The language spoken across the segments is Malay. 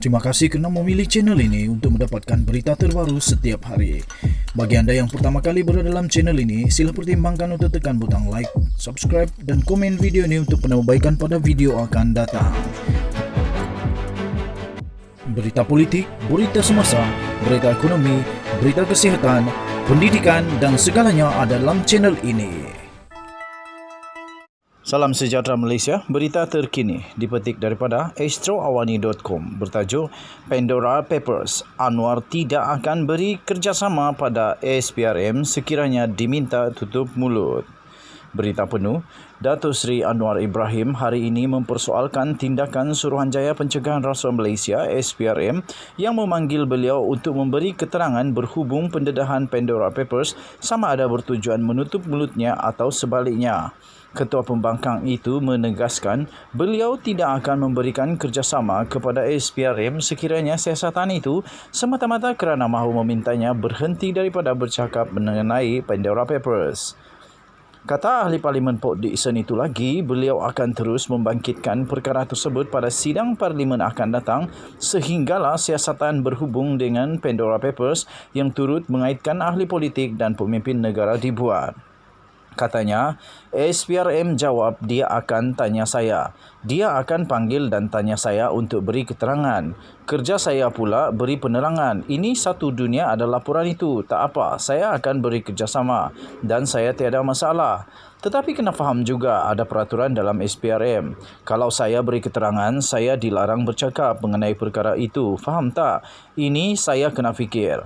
Terima kasih kerana memilih channel ini untuk mendapatkan berita terbaru setiap hari. Bagi anda yang pertama kali berada dalam channel ini, sila pertimbangkan untuk tekan butang like, subscribe dan komen video ini untuk penambahbaikan pada video akan datang. Berita politik, berita semasa, berita ekonomi, berita kesihatan, pendidikan dan segalanya ada dalam channel ini. Salam sejahtera Malaysia, berita terkini dipetik daripada astroawani.com bertajuk Pandora Papers, Anwar tidak akan beri kerjasama pada SPRM sekiranya diminta tutup mulut. Berita penuh, Datuk Seri Anwar Ibrahim hari ini mempersoalkan tindakan Suruhanjaya Pencegahan Rasuah Malaysia SPRM yang memanggil beliau untuk memberi keterangan berhubung pendedahan Pandora Papers sama ada bertujuan menutup mulutnya atau sebaliknya. Ketua Pembangkang itu menegaskan beliau tidak akan memberikan kerjasama kepada SPRM sekiranya siasatan itu semata-mata kerana mahu memintanya berhenti daripada bercakap mengenai Pandora Papers. Kata ahli Parlimen Port Dickson itu lagi, beliau akan terus membangkitkan perkara tersebut pada sidang Parlimen akan datang sehinggalah siasatan berhubung dengan Pandora Papers yang turut mengaitkan ahli politik dan pemimpin negara dibuat. Katanya, SPRM jawab dia akan tanya saya. Dia akan panggil dan tanya saya untuk beri keterangan. Kerja saya pula beri penerangan. Ini satu dunia ada laporan itu. Tak apa, saya akan beri kerjasama dan saya tiada masalah. Tetapi kena faham juga ada peraturan dalam SPRM. Kalau saya beri keterangan, saya dilarang bercakap mengenai perkara itu. Faham tak? Ini saya kena fikir.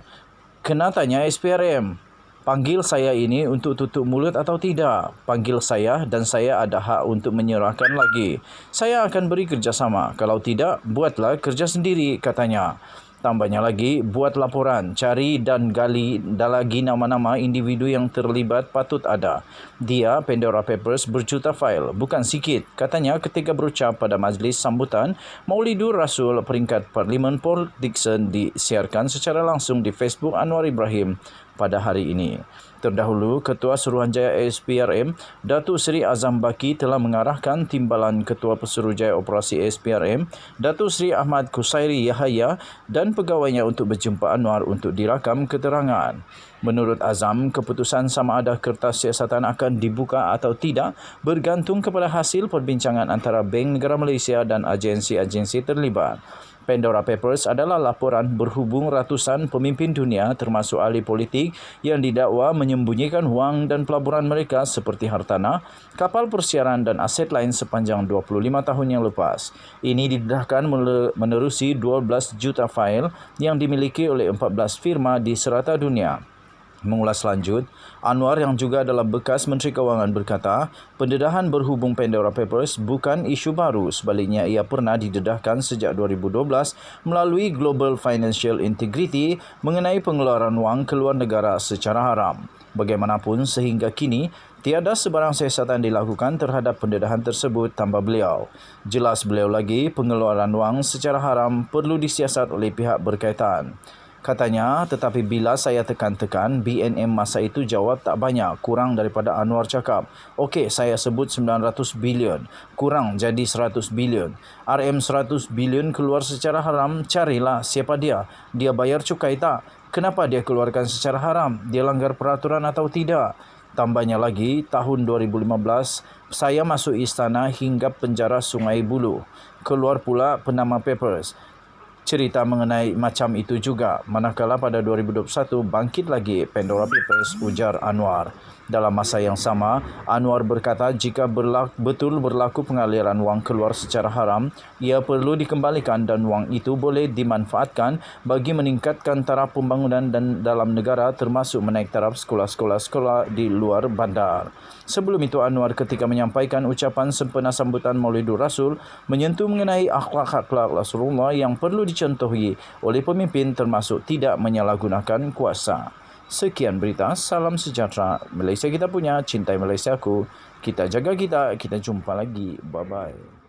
Kena tanya SPRM. Panggil saya ini untuk tutup mulut atau tidak? Panggil saya dan saya ada hak untuk menyerahkan lagi. Saya akan beri kerjasama. Kalau tidak, buatlah kerja sendiri, katanya. Tambahnya lagi, buat laporan, cari dan gali lagi nama-nama individu yang terlibat patut ada. Dia, Pandora Papers, berjuta fail, bukan sikit. Katanya ketika berucap pada majlis sambutan, Maulidur Rasul peringkat Parlimen Port Dickson disiarkan secara langsung di Facebook Anwar Ibrahim pada hari ini. Terdahulu, Ketua Suruhanjaya SPRM, Datuk Seri Azam Baki telah mengarahkan timbalan Ketua Pesuruhjaya Operasi SPRM, Datuk Seri Ahmad Kusairi Yahaya dan pegawainya untuk berjumpa Anwar untuk dirakam keterangan. Menurut Azam, keputusan sama ada kertas siasatan akan dibuka atau tidak bergantung kepada hasil perbincangan antara Bank Negara Malaysia dan agensi-agensi terlibat. Pandora Papers adalah laporan berhubung ratusan pemimpin dunia termasuk ahli politik yang didakwa menyembunyikan wang dan pelaburan mereka seperti hartanah, kapal persiaran dan aset lain sepanjang 25 tahun yang lepas. Ini didedahkan menerusi 12 juta fail yang dimiliki oleh 14 firma di serata dunia. Mengulas lanjut, Anwar yang juga adalah bekas Menteri Kewangan berkata, pendedahan berhubung Pandora Papers bukan isu baru, sebaliknya ia pernah didedahkan sejak 2012 melalui Global Financial Integrity mengenai pengeluaran wang keluar negara secara haram. Bagaimanapun sehingga kini, tiada sebarang siasatan dilakukan terhadap pendedahan tersebut, tambah beliau. Jelas beliau lagi, pengeluaran wang secara haram perlu disiasat oleh pihak berkaitan. Katanya, tetapi bila saya tekan-tekan, BNM masa itu jawab tak banyak, kurang daripada Anwar cakap. Okey, saya sebut 900 bilion, kurang jadi 100 bilion. RM 100 bilion keluar secara haram, carilah siapa dia. Dia bayar cukai tak? Kenapa dia keluarkan secara haram? Dia langgar peraturan atau tidak? Tambahnya lagi, tahun 2015, saya masuk istana hingga penjara Sungai Buloh. Keluar pula Panama Papers. Cerita mengenai macam itu juga, manakala pada 2021 bangkit lagi Pandora Papers, ujar Anwar. Dalam masa yang sama, Anwar berkata jika betul berlaku pengaliran wang keluar secara haram, ia perlu dikembalikan dan wang itu boleh dimanfaatkan bagi meningkatkan taraf pembangunan dan dalam negara termasuk menaik taraf sekolah-sekolah di luar bandar. Sebelum itu, Anwar ketika menyampaikan ucapan sempena sambutan Maulidur Rasul menyentuh mengenai akhlak-akhlak Rasulullah yang perlu dicontohi oleh pemimpin termasuk tidak menyalahgunakan kuasa. Sekian berita, salam sejahtera. Malaysia kita punya, cintai Malaysiaku. Kita jaga kita jumpa lagi. Bye-bye.